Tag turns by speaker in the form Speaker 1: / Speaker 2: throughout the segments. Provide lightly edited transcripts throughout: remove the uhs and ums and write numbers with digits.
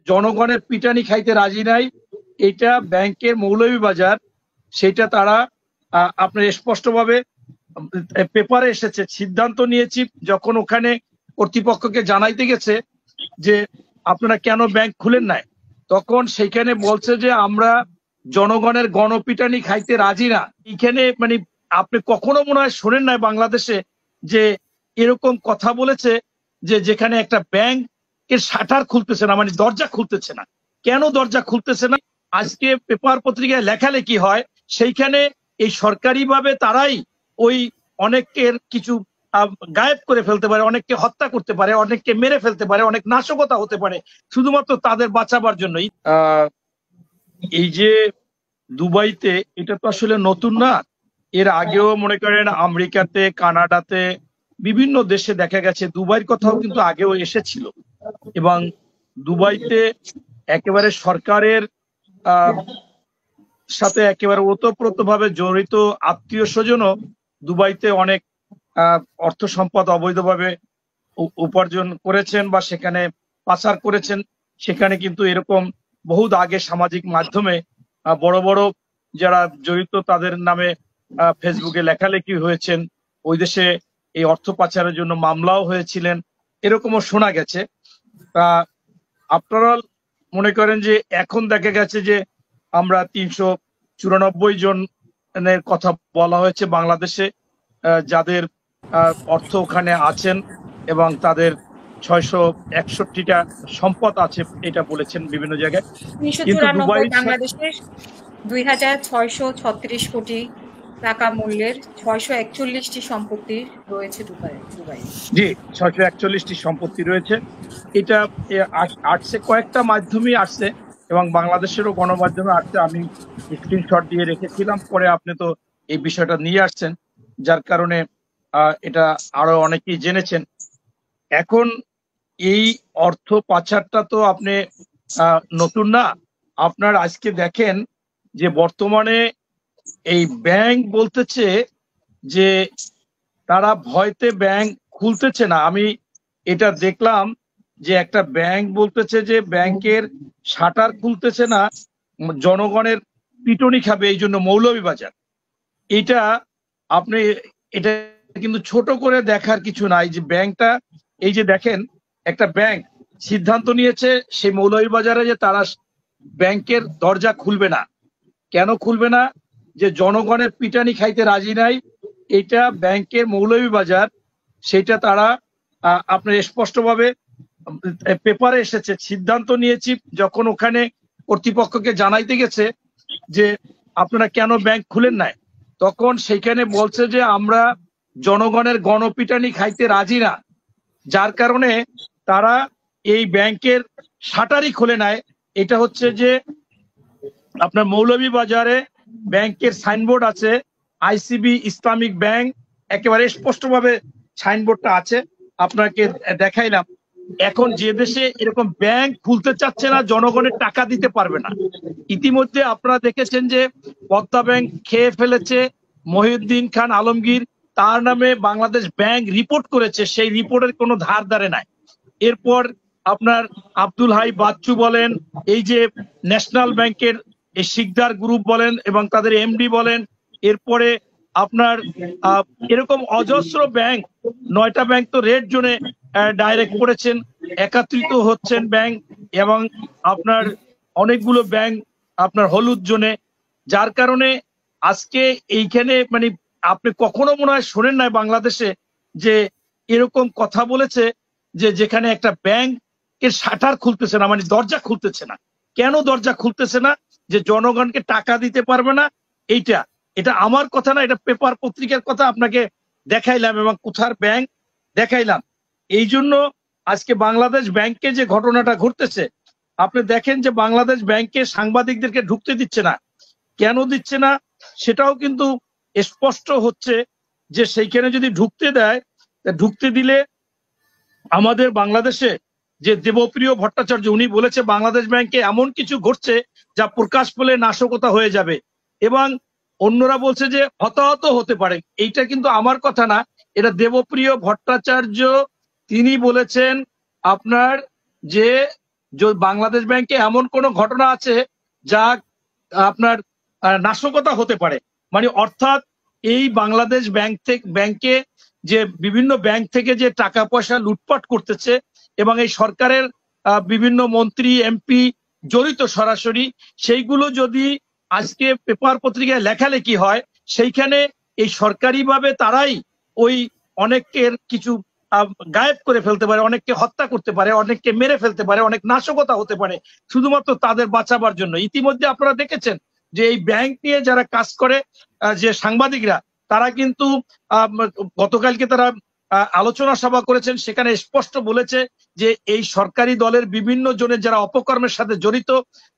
Speaker 1: জনগণের পিটানি খাইতে রাজি নাই, এটা ব্যাংকের মৌলভীবাজার, সেটা তারা আপনার স্পষ্টভাবে পেপারে এসেছে। সিদ্ধান্ত নিয়েছি যখন ওখানে কর্তৃপক্ষকে জানাইতে গেছে যে আপনারা কেন ব্যাংক খুলেন নাই, তখন সেখানে বলছে যে আমরা জনগণের গণপিটানি খাইতে রাজি না। এখানে মানে আপনি কখনো মনে হয় শোনেন নাই বাংলাদেশে যে এরকম কথা বলেছে যে যেখানে একটা ব্যাংকের শাটার খুলতেছে না, মানে দরজা খুলতেছে না। কেন দরজা খুলতেছে না? আজকে পেপার পত্রিকায় লেখালেখি হয়, সেইখানে এই সরকারিভাবে তারাই ওই অনেকের কিছু গায়েব করে ফেলতে পারে, অনেককে হত্যা করতে পারে, অনেককে মেরে ফেলতে পারে, অনেক নাশকতা হতে পারে শুধুমাত্র তাদের বাঁচাবার জন্যই। এই যে দুবাইতে, এটা তো আসলে নতুন না। এর আগেও মনে করেন আমেরিকাতে, কানাডাতে, বিভিন্ন দেশে দেখা গেছে। দুবাইয়ের কথাও কিন্তু আগেও এসেছিল, এবং দুবাইতে একেবারে সরকারের সাথে একেবারে ওতপ্রোতভাবে জড়িত আত্মীয় স্বজনও দুবাইতে অনেক অর্থ সম্পদ অবৈধভাবে উপার্জন করেছেন বা সেখানে পাচার করেছেন। সেখানে কিন্তু এরকম বহুত আগে সামাজিক মাধ্যমে বড় বড় যারা জড়িত তাদের নামে ফেসবুকে লেখালেখি হয়েছেন। ওই দেশে এই অর্থ পাচারের জন্য মামলাও হয়েছিলেন, এরকমও শোনা গেছে। আপনারা মনে করেন যে এখন দেখা গেছে যে আমরা 394 জনের কথা বলা হয়েছে বাংলাদেশে, যাদের অর্থ ওখানে আছেন এবং তাদের 661টা সম্পদ আছে, এটা বলেছেন বিভিন্ন জায়গায়। কিন্তু দুবাই
Speaker 2: বাংলাদেশের 2636 কোটি টাকা মূল্যের 641টি সম্পত্তি রয়েছে দুবাই।
Speaker 1: জি, 641টি সম্পত্তি রয়েছে। এটা আসছে কয়েকটা মাধ্যমে আসছে এবং বাংলাদেশেরও গণমাধ্যমে আসছে। আমি স্ক্রিনশট দিয়ে রেখেছিলাম, পরে আপনি তো এই বিষয়টা নিয়ে আসছেন, যার কারণে এটা আরো অনেকেই জেনেছেন। এখন এই অর্থ পাচারটা তো আপনি নতুন না। আপনার আজকে দেখেন যে বর্তমানে এই ব্যাংক বলতেছে যে তারা ভয়তে ব্যাংক খুলতেছে না। আমি এটা দেখলাম যে একটা ব্যাংক বলতেছে যে ব্যাংকের শাটার খুলতেছে না, জনগণের পিটুনি খাবে এই জন্য মৌলভীবাজার। এটা আপনি এটা কিন্তু ছোট করে দেখার কিছু নাই যে ব্যাংকটা, এই যে দেখেন একটা ব্যাংক সিদ্ধান্ত নিয়েছে সেই মৌলভীবাজারে যে তারা ব্যাংকের দরজা খুলবে না। কেন খুলবে না? যে জনগণের পিটানি খাইতে রাজি নাই, এটা ব্যাংকের মৌলভীবাজার, সেটা তারা আপনার স্পষ্টভাবে পেপারে এসেছে। সিদ্ধান্ত নিয়েছি যখন ওখানে কর্তৃপক্ষকে জানাইতে গেছে যে আপনারা কেন ব্যাংক খুলেন নাই, তখন সেখানে বলছে যে আমরা জনগণের গণপিটানি খাইতে রাজি না। যার কারণে তারা এই ব্যাংকের শাটারই খুলে নেয়। এটা হচ্ছে যে আপনার মৌলভীবাজারে ব্যাংকের সাইনবোর্ড আছে, আইসিবি ইসলামিক ব্যাংক, একেবারে স্পষ্টভাবে সাইনবোর্ডটা আছে, আপনাকে দেখাইলাম। এখন যে দেশে এরকম ব্যাংক খুলতে চাচ্ছে না, জনগণের টাকা দিতে পারবে না। ইতিমধ্যে আপনারা দেখেছেন যে পদ্মা ব্যাংক খেয়ে ফেলেছে মহিউদ্দিন খান আলমগীর, তার নামে বাংলাদেশ ব্যাংক রিপোর্ট করেছে, সেই রিপোর্টের কোনো ধার ধারে নাই। এরপর আপনার আব্দুল হাই বাচ্চু বলেন, এই যে ন্যাশনাল ব্যাংকের এই শিকদার গ্রুপ বলেন এবং তাদের এমডি বলেন, এরপরে আপনার এরকম অজস্র ব্যাংক, 9টা ব্যাংক তো রেড জোনে ডাইরেক্ট করেছেন, একত্রিত হচ্ছেন ব্যাংক, এবং আপনার অনেকগুলো ব্যাংক আপনার হলুদ জোনে। যার কারণে আজকে এইখানে মানে আপনি কখনো মনে হয় শোনেন নাই বাংলাদেশে যে এরকম কথা বলেছে যে যেখানে একটা ব্যাংকের শাটার খুলতেছে না, মানে দরজা খুলতেছে না। কেন দরজা খুলতেছে না? যে জনগণকে টাকা দিতে পারবে না। এটা আমার কথা না, এটা পেপার পত্রিকার কথা আপনাকে দেখাইলাম এবং কোথার ব্যাংক দেখাইলাম। এই জন্য আজকে বাংলাদেশ ব্যাংকে যে ঘটনাটা ঘটতেছে, আপনি দেখেন যে বাংলাদেশ ব্যাংকে সাংবাদিকদেরকে ঢুকতে দিচ্ছে না। কেন দিচ্ছে না সেটাও কিন্তু স্পষ্ট হচ্ছে যে সেইখানে যদি ঢুকতে দেয়, ঢুকতে দিলে আমাদের বাংলাদেশে যে দেবপ্রিয় ভট্টাচার্য, উনি বলেছে বাংলাদেশ ব্যাংকে এমন কিছু ঘটছে যা প্রকাশ পেলে নাশকতা হয়ে যাবে, এবং অন্যরা বলছে যে হতাহত হতে পারে। এইটা কিন্তু আমার কথা না, এটা দেবপ্রিয় ভট্টাচার্য তিনি বলেছেন আপনার যে বাংলাদেশ ব্যাংকে এমন কোন ঘটনা আছে যা আপনার নাশকতা হতে পারে, মানে অর্থাৎ এই বাংলাদেশ ব্যাংকে যে বিভিন্ন ব্যাংক থেকে যে টাকা পয়সা লুটপাট করতেছে এবং এই সরকারের বিভিন্ন মন্ত্রী এমপি জড়িত সরাসরি, সেইগুলো যদি আজকে পেপার পত্রিকায় লেখালেখি হয়, সেইখানে এই সরকারিভাবে তারাই ওই অনেকের কিছু গায়েব করে ফেলতে পারে, অনেককে হত্যা করতে পারে, অনেককে মেরে ফেলতে পারে, অনেক নাশকতা হতে পারে শুধুমাত্র তাদের বাঁচাবার জন্য। ইতিমধ্যে আপনারা দেখেছেন যে এই ব্যাংক নিয়ে যারা কাজ করে যে সাংবাদিকরা, তারা কিন্তু গতকালকে তারা আলোচনা সভা করেছেন, সেখানে স্পষ্ট বলেছে যে এই সরকারি দলের বিভিন্ন জনের যারা অপকর্মের সাথে জড়িত,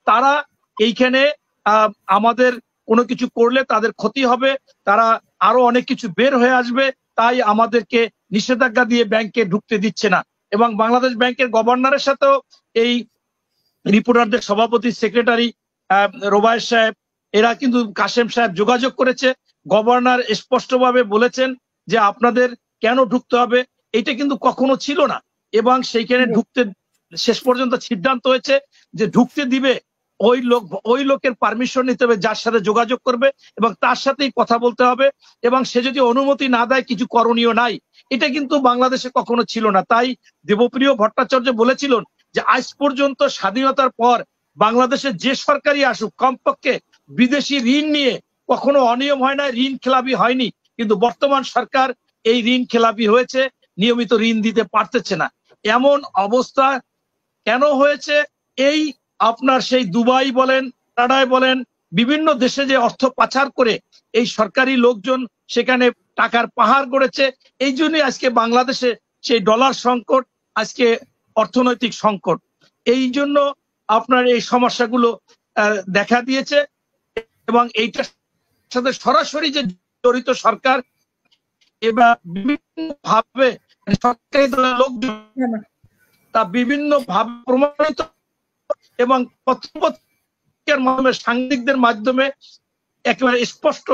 Speaker 1: তারা এইখানে আমাদের কোনো কিছু করলে তাদের ক্ষতি হবে, তারা আরো অনেক কিছু বের হয়ে আসবে, তাই আমাদেরকে নিষেধাজ্ঞা দিয়ে ব্যাংকে ঢুকতে দিচ্ছে না। এবং বাংলাদেশ ব্যাংকের গভর্নরের সাথেও এই রিপোর্টারদের সভাপতি সেক্রেটারি রোবায়ের সাহেব, এরা কিন্তু কাশেম সাহেব যোগাযোগ করেছে, গভর্নর স্পষ্টভাবে বলেছেন যে আপনাদের কেন ঢুকতে হবে, এটা কিন্তু কখনো ছিল না। এবং সেইখানে ঢুকতে শেষ পর্যন্ত সিদ্ধান্ত হয়েছে যে ঢুকতে দিবে ওই লোকের পারমিশন নিতে হবে যার সাথে যোগাযোগ করবে এবং তার সাথেই কথা বলতে হবে, এবং সে যদি অনুমতি না দেয় কিছু করণীয় নাই। এটা কিন্তু বাংলাদেশে কখনো ছিল না। তাই দেবপ্রিয় ভট্টাচার্য বলেছিলেন যে আজ পর্যন্ত স্বাধীনতার পর বাংলাদেশে যে সরকারই আসুক, কমপক্ষে বিদেশি ঋণ নিয়ে কখনো অনিয়ম হয় না, ঋণ খেলাপি হয়নি। কিন্তু বর্তমান সরকার এই ঋণ খেলাপি হয়েছে, নিয়মিত ঋণ দিতে পারতেছে না। এমন অবস্থা কেন হয়েছে? এই আপনার সেই দুবাই বলেন, কানাডায় বলেন, বিভিন্ন দেশে যে অর্থ পাচার করে এই সরকারি লোকজন সেখানে টাকার পাহাড় গড়েছে, এই জন্যই আজকে বাংলাদেশে সেই ডলার সংকট, আজকে অর্থনৈতিক সংকট। এই জন্য আপনার এই সমস্যাগুলো দেখা দিয়েছে এবং এইটার সাথে সরাসরি যে জড়িত সরকার এবার বিভিন্ন ভাবে সরকারি দলের লোকজন তা বিভিন্ন ভাবে প্রমাণিত এবং পত্রপত্রিকার মাধ্যমে, সাংবাদিকদের মাধ্যমে একেবারে স্পষ্ট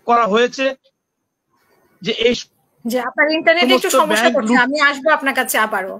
Speaker 1: করা হয়েছে যে এই
Speaker 2: যে আপনার ইন্টারনেট একটু সমস্যা করছে, আমি আসবো আপনার কাছে আবারও।